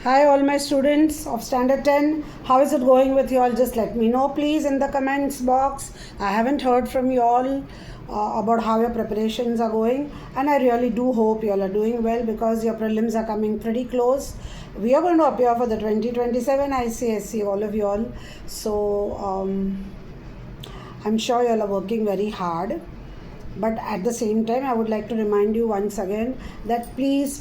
Hi all my students of standard 10. How is it going with you all? Just let me know please in the comments box. I haven't heard from you all about how your preparations are going, and I really do hope you all are doing well because your prelims are coming pretty close. We are going to appear for the 2027 ICSE, all of you all. So I'm sure you all are working very hard. But at the same time, I would like to remind you once again that please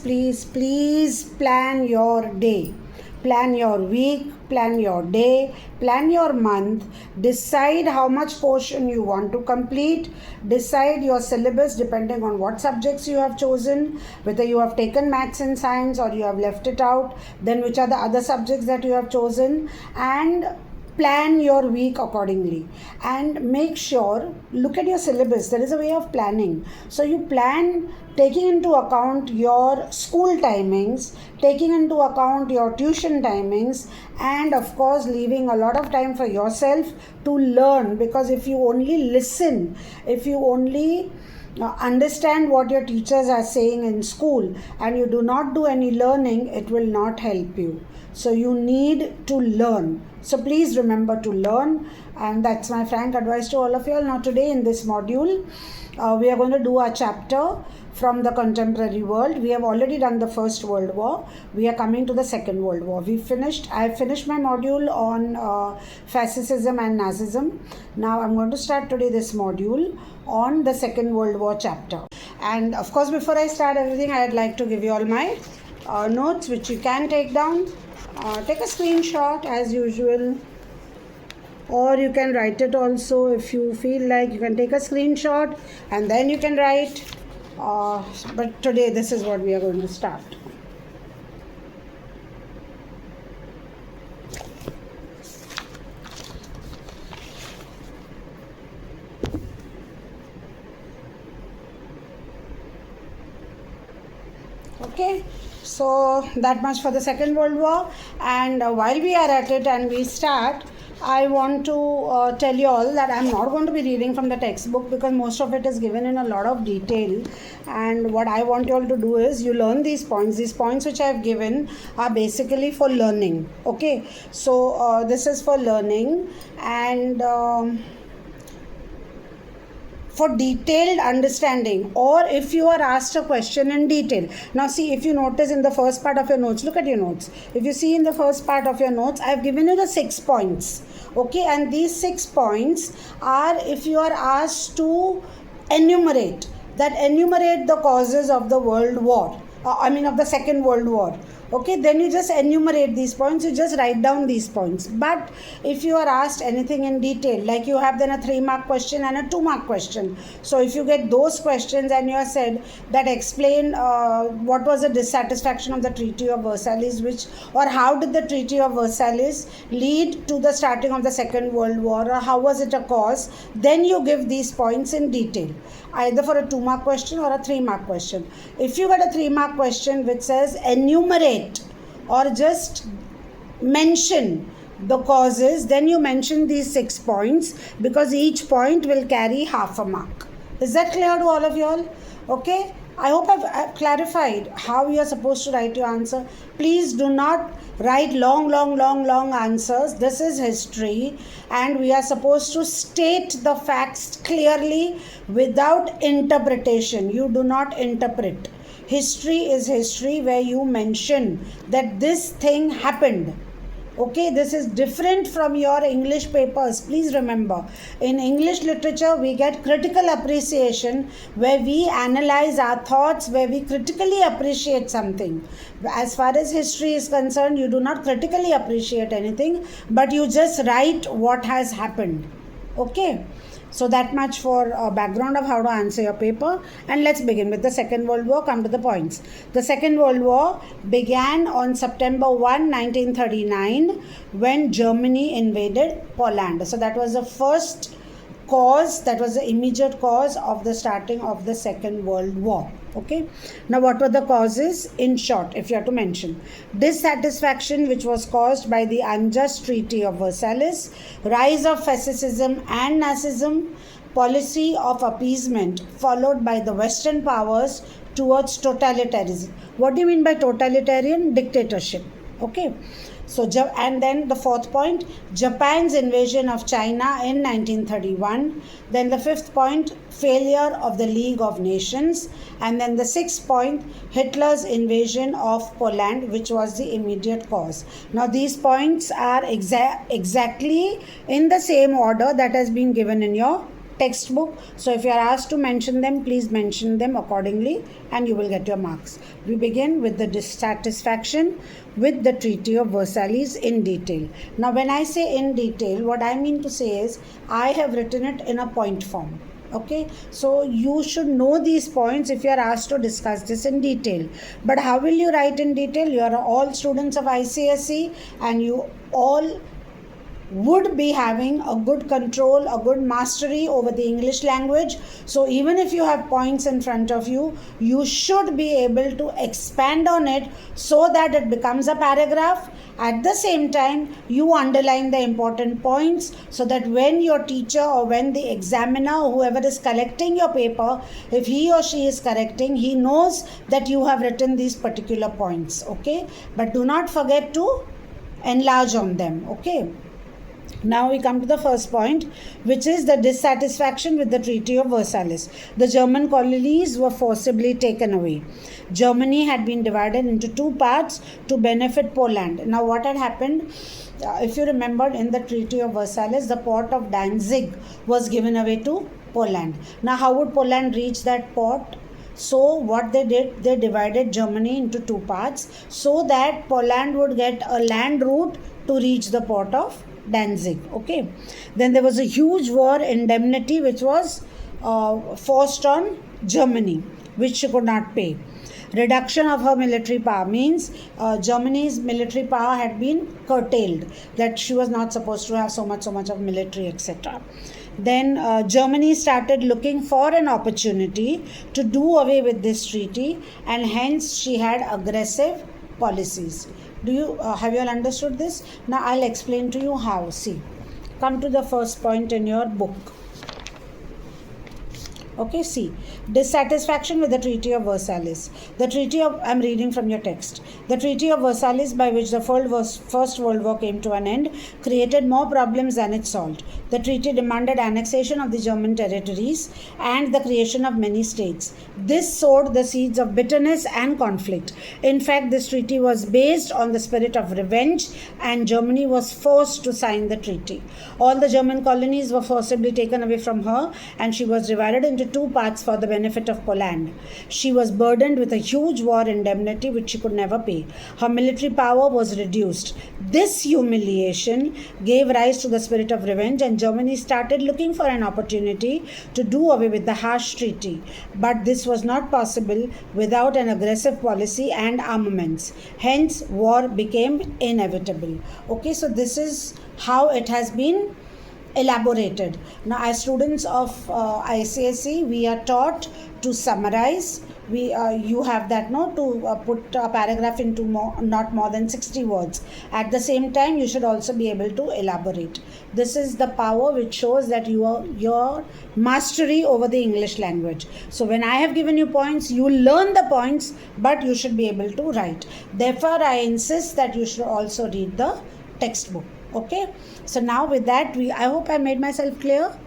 plan your day. Plan your week, plan your day, plan your month. Decide how much portion you want to complete. Decide your syllabus depending on what subjects you have chosen, whether you have taken maths and science or you have left it out, then which are the other subjects that you have chosen, and plan your week accordingly. And make sure, look at your syllabus. There is a way of planning. So you plan taking into account your school timings, taking into account your tuition timings, and of course leaving a lot of time for yourself to learn. Because if you only listen, if you only understand what your teachers are saying in school and you do not do any learning, it will not help you. So you need to learn. So please remember to learn, and that's my frank advice to all of you all. Now today in this module, we are going to do a chapter from the contemporary world. We have already done the First World War. We are coming to the Second World War. I finished my module on fascism and Nazism. Now I'm going to start today this module on the Second World War chapter. And of course, before I start everything, I'd like to give you all my notes, which you can take down. Take a screenshot as usual, or you can write it also if you feel like. You can take a screenshot and then you can write. But today this is what we are going to start. Okay, so that much for the Second World War. And while we are at it and we start, I want to tell you all that I'm not going to be reading from the textbook because most of it is given in a lot of detail. And what I want you all to do is you learn these points. These points which I have given are basically for learning. Okay, so this is for learning and for detailed understanding, or if you are asked a question in detail. Now see, if you notice in the first part of your notes, look at your notes. If you see in the first part of your notes, I have given you the 6 points. Okay, and these 6 points are if you are asked to enumerate the causes of the World War. Of the Second World War. Okay, then you just enumerate these points, you just write down these points. But if you are asked anything in detail, like you have then a 3-mark question and a 2-mark question. So if you get those questions and you are said that explain what was the dissatisfaction of the Treaty of Versailles, or how did the Treaty of Versailles lead to the starting of the Second World War, or how was it a cause, then you give these points in detail, either for a 2-mark question or a 3-mark question. If you get a 3-mark question which says enumerate or just mention the causes, then you mention these 6 points because each point will carry half a mark. Is that clear to all of you all? Okay, I hope I've clarified how you are supposed to write your answer. Please do not write long answers. This is history and we are supposed to state the facts clearly without interpretation. You do not interpret. History is history where you mention that this thing happened. Okay, this is different from your English papers. Please remember, in English literature, we get critical appreciation where we analyze our thoughts, where we critically appreciate something. As far as history is concerned, you do not critically appreciate anything, but you just write what has happened. Okay. So that much for background of how to answer your paper. And let's begin with the Second World War. Come to the points. The Second World War began on September 1, 1939 when Germany invaded Poland. So that was the first cause, that was the immediate cause of the starting of the Second World War. Okay, now what were the causes? In short, if you have to mention, dissatisfaction which was caused by the unjust Treaty of Versailles, rise of fascism and Nazism, policy of appeasement followed by the Western powers towards totalitarianism. What do you mean by totalitarian? Dictatorship. Okay. So, and then the fourth point, Japan's invasion of China in 1931. Then the fifth point, failure of the League of Nations. And then the sixth point, Hitler's invasion of Poland, which was the immediate cause. Now, these points are exactly in the same order that has been given in your textbook. So if you are asked to mention them, please mention them accordingly and you will get your marks. We begin with the dissatisfaction with the Treaty of Versailles in detail. Now when I say in detail, what I mean to say is I have written it in a point form. Okay, so you should know these points if you are asked to discuss this in detail. But how will you write in detail? You are all students of ICSE and you all would be having a good control, a good mastery over the English language. So even if you have points in front of you, you should be able to expand on it so that it becomes a paragraph. At the same time, you underline the important points so that when your teacher or when the examiner or whoever is collecting your paper, if he or she is correcting, he knows that you have written these particular points. Okay, but do not forget to enlarge on them. Okay. Now we come to the first point, which is the dissatisfaction with the Treaty of Versailles. The German colonies were forcibly taken away. Germany had been divided into two parts to benefit Poland. Now what had happened? If you remember, in the Treaty of Versailles, the port of Danzig was given away to Poland. Now how would Poland reach that port? So what they did, they divided Germany into two parts so that Poland would get a land route to reach the port of Danzig. Okay. Then there was a huge war indemnity which was forced on Germany, which she could not pay. Reduction of her military power means Germany's military power had been curtailed, that she was not supposed to have so much of military, etc. Then Germany started looking for an opportunity to do away with this treaty, and hence she had aggressive policies. Do you have you all understood this? Now I'll explain to you how. See, come to the first point in your book. Okay, see, dissatisfaction with the Treaty of Versailles. The Treaty of, I'm reading from your text. The Treaty of Versailles, by which the First World War came to an end, created more problems than it solved. The treaty demanded annexation of the German territories and the creation of many states. This sowed the seeds of bitterness and conflict. In fact, this treaty was based on the spirit of revenge, and Germany was forced to sign the treaty. All the German colonies were forcibly taken away from her, and she was divided into two parts for the benefit of Poland. She was burdened with a huge war indemnity which she could never pay. Her military power was reduced. This humiliation gave rise to the spirit of revenge, and Germany started looking for an opportunity to do away with the harsh treaty. But this was not possible without an aggressive policy and armaments. Hence, war became inevitable. Okay, so this is how it has been elaborated. Now, as students of ICSE, we are taught to summarize. You have that note to put a paragraph into not more than 60 words. At the same time, you should also be able to elaborate. This is the power which shows that your mastery over the English language. So when I have given you points, you learn the points, but you should be able to write. Therefore, I insist that you should also read the textbook. Okay, so now with that, I hope I made myself clear.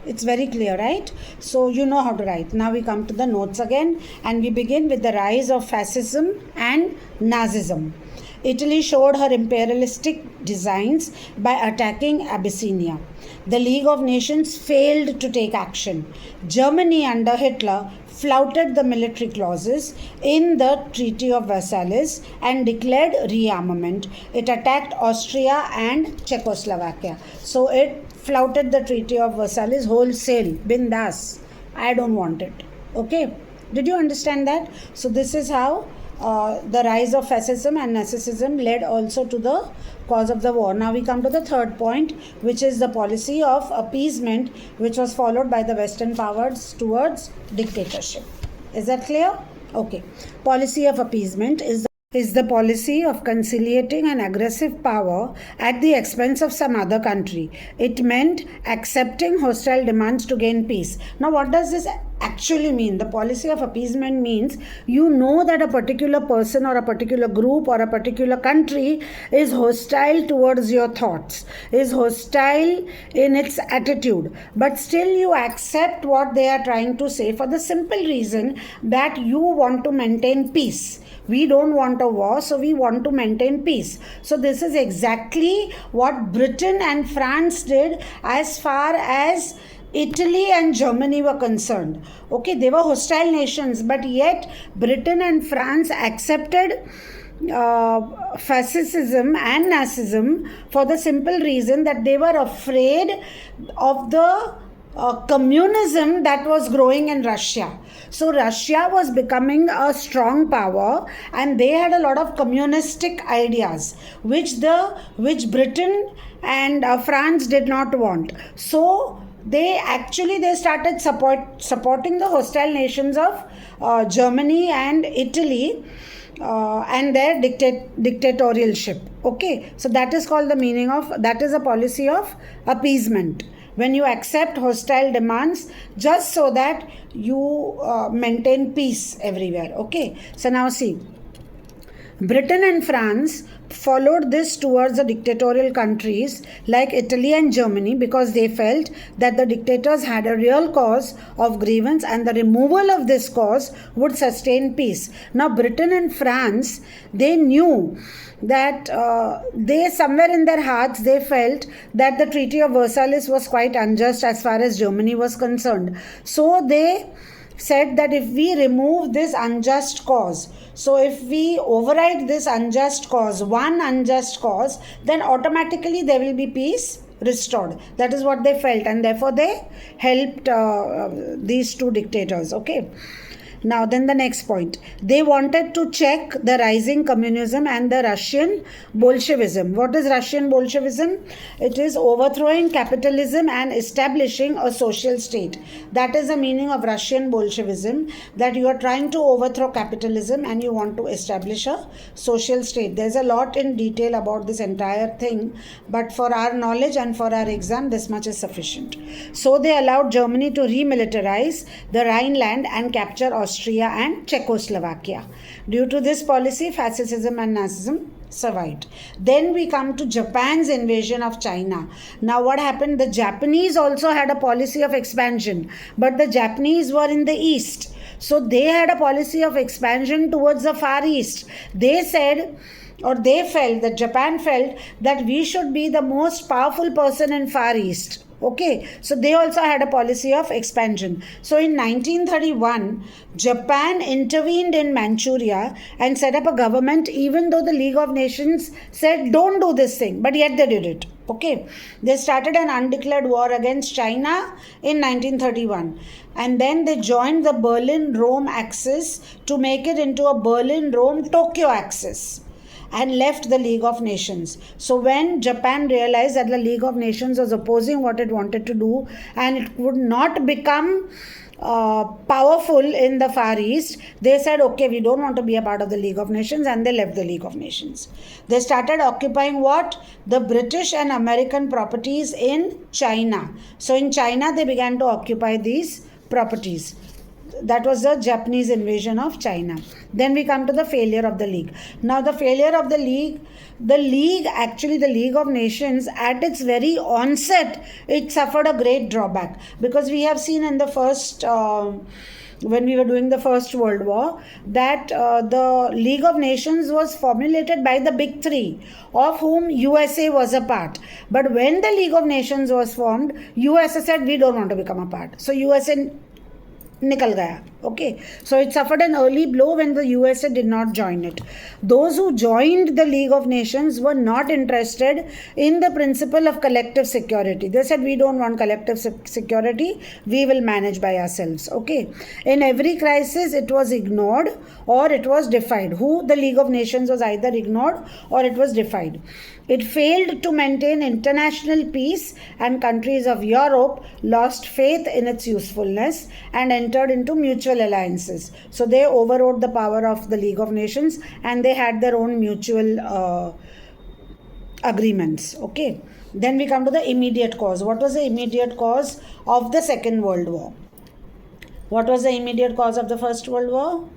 It's very clear, right? So you know how to write. Now we come to the notes again, and we begin with the rise of fascism and Nazism. Italy showed her imperialistic designs by attacking Abyssinia. The League of Nations failed to take action. Germany under Hitler flouted the military clauses in the Treaty of Versailles and declared rearmament. It attacked Austria and Czechoslovakia. So it flouted the Treaty of Versailles wholesale. Bindas. I don't want it. Okay. Did you understand that? So this is how the rise of fascism and Nazism led also to the cause of the war. Now we come to the third point, which is the policy of appeasement, which was followed by the Western powers towards dictatorship. Is that clear? Okay. Policy of appeasement is is the policy of conciliating an aggressive power at the expense of some other country. It meant accepting hostile demands to gain peace. Now, what does this actually mean? The policy of appeasement means you know that a particular person or a particular group or a particular country is hostile towards your thoughts, is hostile in its attitude, but still you accept what they are trying to say for the simple reason that you want to maintain peace. We don't want a war, so we want to maintain peace. So this is exactly what Britain and France did as far as Italy and Germany were concerned. Okay, they were hostile nations, but yet Britain and France accepted fascism and Nazism for the simple reason that they were afraid of the communism that was growing in Russia. So Russia was becoming a strong power and they had a lot of communistic ideas which Britain and France did not want. So they started supporting the hostile nations of Germany and Italy and their dictatorialship. Okay, so that is called that is a policy of appeasement, when you accept hostile demands just so that you maintain peace everywhere. Okay, so now see, Britain and France followed this towards the dictatorial countries like Italy and Germany because they felt that the dictators had a real cause of grievance and the removal of this cause would sustain peace. Now, Britain and France, they knew that they somewhere in their hearts they felt that the Treaty of Versailles was quite unjust as far as Germany was concerned. So they said that if we remove this unjust cause, so if we override this unjust cause, one unjust cause, then automatically there will be peace restored. That is what they felt, and therefore they helped these two dictators. Okay. Now then the next point. They wanted to check the rising communism and the Russian Bolshevism. What is Russian Bolshevism? It is overthrowing capitalism and establishing a social state. That is the meaning of Russian Bolshevism, that you are trying to overthrow capitalism and you want to establish a social state. There's a lot in detail about this entire thing, but for our knowledge and for our exam, this much is sufficient. So they allowed Germany to remilitarize the Rhineland and capture Austria and Czechoslovakia. Due to this policy, fascism and Nazism survived. Then we come to Japan's invasion of China. Now what happened? The Japanese also had a policy of expansion, but the Japanese were in the east. So they had a policy of expansion towards the Far East. They said, or they felt, that Japan felt that we should be the most powerful person in Far East. Okay, so they also had a policy of expansion. So in 1931, Japan intervened in Manchuria and set up a government, even though the League of Nations said don't do this thing, but yet they did it. Okay, they started an undeclared war against China in 1931, and then they joined the Berlin-Rome axis to make it into a Berlin-Rome-Tokyo axis, and left the League of Nations. So when Japan realized that the League of Nations was opposing what it wanted to do and it would not become powerful in the Far East, they said, okay, we don't want to be a part of the League of Nations, and they left the League of Nations. They started occupying what? The British and American properties in China. So in China, they began to occupy these properties. That was the Japanese invasion of China. Then we come to the failure of the League. Now the failure of the League of Nations, at its very onset, it suffered a great drawback, because we have seen in the first when we were doing the First World War, that the League of Nations was formulated by the big three, of whom USA was a part. But when the League of Nations was formed, USA said, we don't want to become a part. So USA nikal gaya. Okay, so it suffered an early blow when the USA did not join it. Those who joined the League of Nations were not interested in the principle of collective security. They said, we don't want collective security, we will manage by ourselves. Okay, in every crisis it was ignored or it was defied. The League of Nations was either ignored or it was defied. It failed to maintain international peace, and countries of Europe lost faith in its usefulness and entered into mutual alliances. So they overrode the power of the League of Nations and they had their own mutual agreements. Okay. Then we come to the immediate cause. What was the immediate cause of the Second World War? What was the immediate cause of the First World War?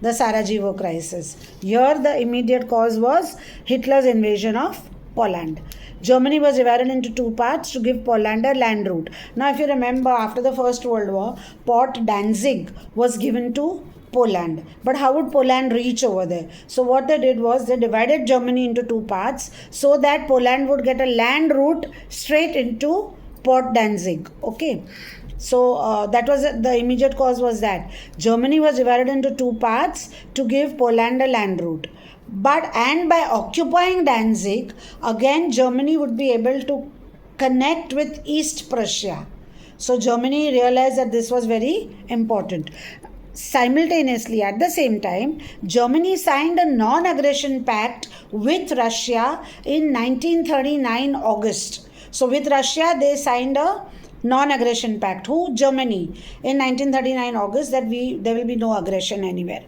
The Sarajevo crisis. Here the immediate cause was Hitler's invasion of Poland. Germany was divided into two parts to give Poland a land route. Now if you remember, after the First World War, Port Danzig was given to Poland. But how would Poland reach over there? So what they did was they divided Germany into two parts so that Poland would get a land route straight into Port Danzig. Okay. So that was the immediate cause was that Germany was divided into two parts to give Poland a land route. And by occupying Danzig, again Germany would be able to connect with East Prussia. So Germany realized that this was very important. Simultaneously, at the same time, Germany signed a non-aggression pact with Russia in 1939 August. So with Russia, they signed a non-aggression pact. Who? Germany. In 1939 August, that there will be no aggression anywhere.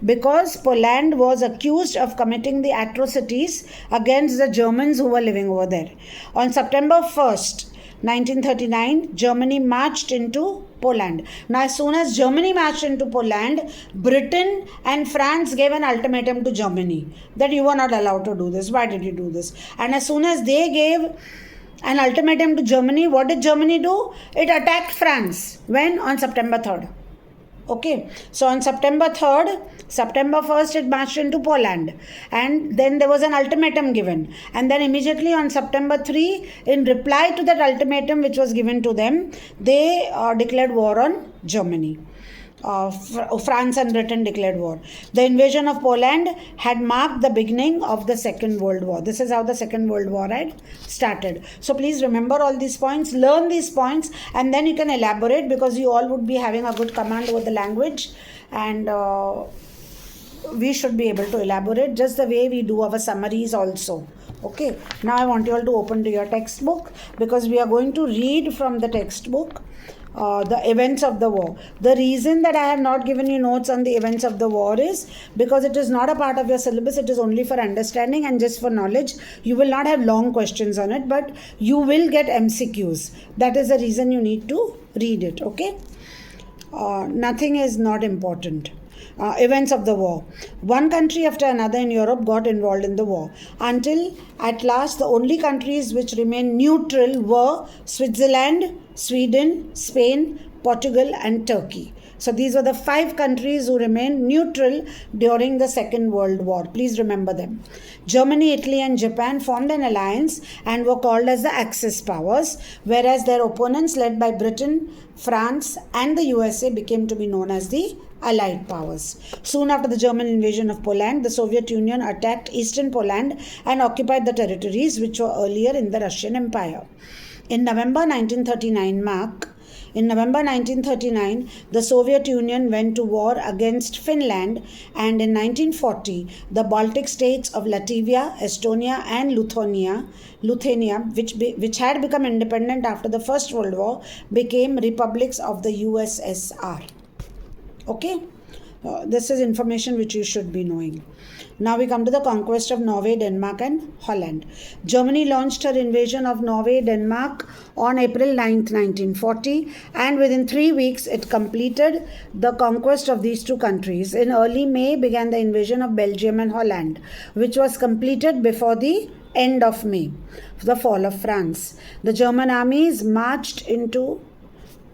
Because Poland was accused of committing the atrocities against the Germans who were living over there. On September 1st, 1939, Germany marched into Poland. Now, as soon as Germany marched into Poland, Britain and France gave an ultimatum to Germany that you were not allowed to do this. Why did you do this? And as soon as they gave an ultimatum to Germany, what did Germany do? It attacked France. When? On September 3rd. Okay. So on September 3rd, September 1st, it marched into Poland. And then there was an ultimatum given. And then immediately on September 3, in reply to that ultimatum which was given to them, they declared war on Germany. France and Britain declared war. The invasion of Poland had marked the beginning of the Second World War. This is how the Second World War had started. So please remember all these points, learn these points, and then you can elaborate, because you all would be having a good command over the language, and we should be able to elaborate just the way we do our summaries also. Okay, now I want you all to open to your textbook, because we are going to read from the textbook the events of the war. The reason that I have not given you notes on the events of the war is because it is not a part of your syllabus. It is only for understanding and just for knowledge. You will not have long questions on it, but you will get MCQs. That is the reason you need to read it. Okay, nothing is not important. Events of the war. One country after another in Europe got involved in the war, until at last the only countries which remained neutral were Switzerland, Sweden, Spain, Portugal and Turkey. So these were the 5 countries who remained neutral during the Second World War. Please remember them. Germany, Italy and Japan formed an alliance and were called as the Axis powers, whereas their opponents led by Britain, France and the USA became to be known as the Allied powers. Soon after the German invasion of Poland, the Soviet Union attacked eastern Poland and occupied the territories which were earlier in the Russian Empire. In November 1939, the Soviet Union went to war against Finland, and in 1940, the Baltic states of Latvia, Estonia and Lithuania, which had become independent after the First World War, became republics of the USSR. Okay, this is information which you should be knowing. Now we come to the conquest of Norway, Denmark and Holland. Germany launched her invasion of Norway, Denmark on April 9th, 1940, and within 3 weeks it completed the conquest of these two countries. In early May began the invasion of Belgium and Holland, which was completed before the end of May, the fall of France. The German armies marched into...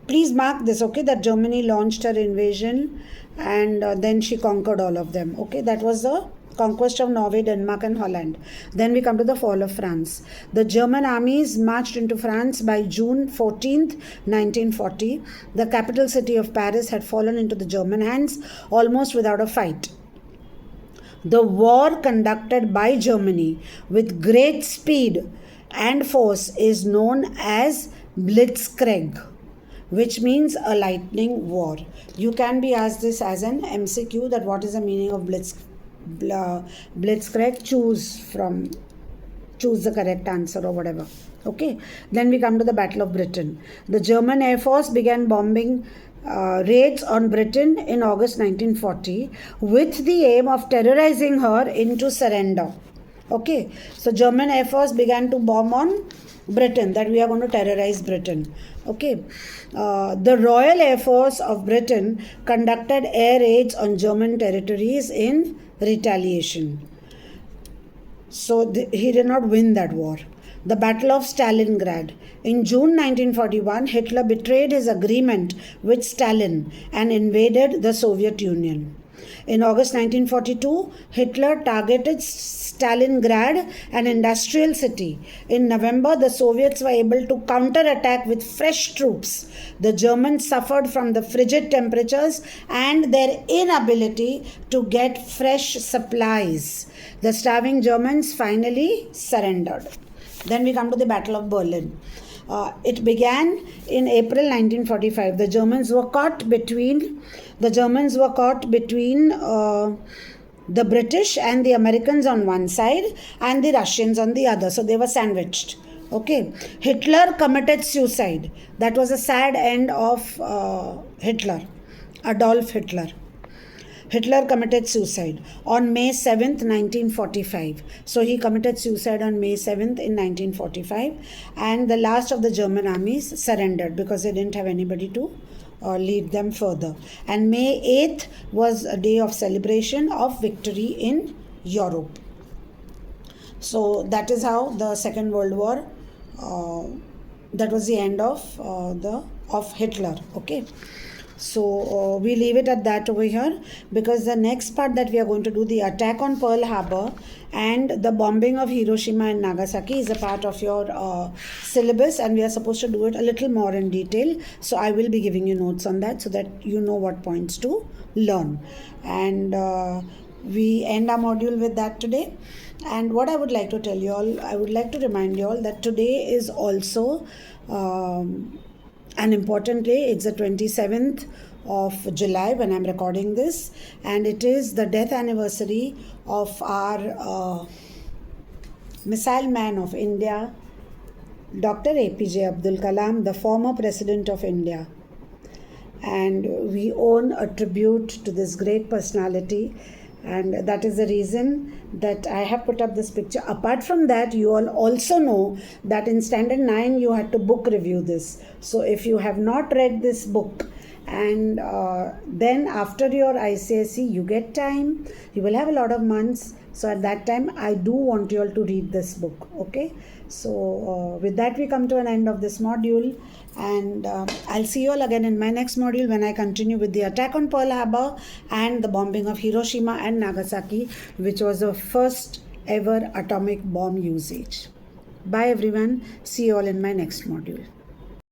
Please mark this, okay, that Germany launched her invasion and then she conquered all of them. Okay, that was the conquest of Norway, Denmark and Holland. Then we come to the fall of France. The German armies marched into France by June 14th, 1940. The capital city of Paris had fallen into the German hands almost without a fight. The war conducted by Germany with great speed and force is known as Blitzkrieg, which means a lightning war. You can be asked this as an MCQ, that what is the meaning of Blitzkrieg? Choose the correct answer or whatever. Okay. Then we come to the Battle of Britain. The German Air Force began bombing raids on Britain in August 1940 with the aim of terrorizing her into surrender. Okay, so German Air Force began to bomb on Britain, that we are going to terrorize Britain. Okay, the Royal Air Force of Britain conducted air raids on German territories in retaliation. So he did not win that war. The Battle of Stalingrad. In June 1941, Hitler betrayed his agreement with Stalin and invaded the Soviet Union. In August 1942, Hitler targeted Stalingrad, an industrial city. In November, the Soviets were able to counterattack with fresh troops. The Germans suffered from the frigid temperatures and their inability to get fresh supplies. The starving Germans finally surrendered. Then we come to the Battle of Berlin. It began in April 1945. The Germans were caught between the British and the Americans on one side and the Russians on the other. So they were sandwiched. Okay. Hitler committed suicide. That was a sad end of Hitler. Adolf Hitler. Hitler committed suicide on May 7th, 1945. So he committed suicide on May 7th in 1945, and the last of the German armies surrendered because they didn't have anybody to lead them further. And May 8th was a day of celebration of victory in Europe. So that is how the Second World War, that was the end of Hitler. Okay. So we leave it at that over here, because the next part that we are going to do, the attack on Pearl Harbor and the bombing of Hiroshima and Nagasaki, is a part of your syllabus, and we are supposed to do it a little more in detail. So I will be giving you notes on that so that you know what points to learn. And we end our module with that today. And what I would like to tell you all, I would like to remind you all that today is also an important day. It's the 27th of July when I'm recording this, and it is the death anniversary of our missile man of India, Dr. APJ Abdul Kalam, the former president of India. And we own a tribute to this great personality, and that is the reason that I have put up this picture. Apart from that, you all also know that in Standard 9 you had to book review this. So if you have not read this book, and then after your ICSE you get time, you will have a lot of months. So at that time I do want you all to read this book. Okay. So with that we come to an end of this module, and I'll see you all again in my next module when I continue with the attack on Pearl Harbor and the bombing of Hiroshima and Nagasaki, which was the first ever atomic bomb usage. Bye everyone. See you all in my next module.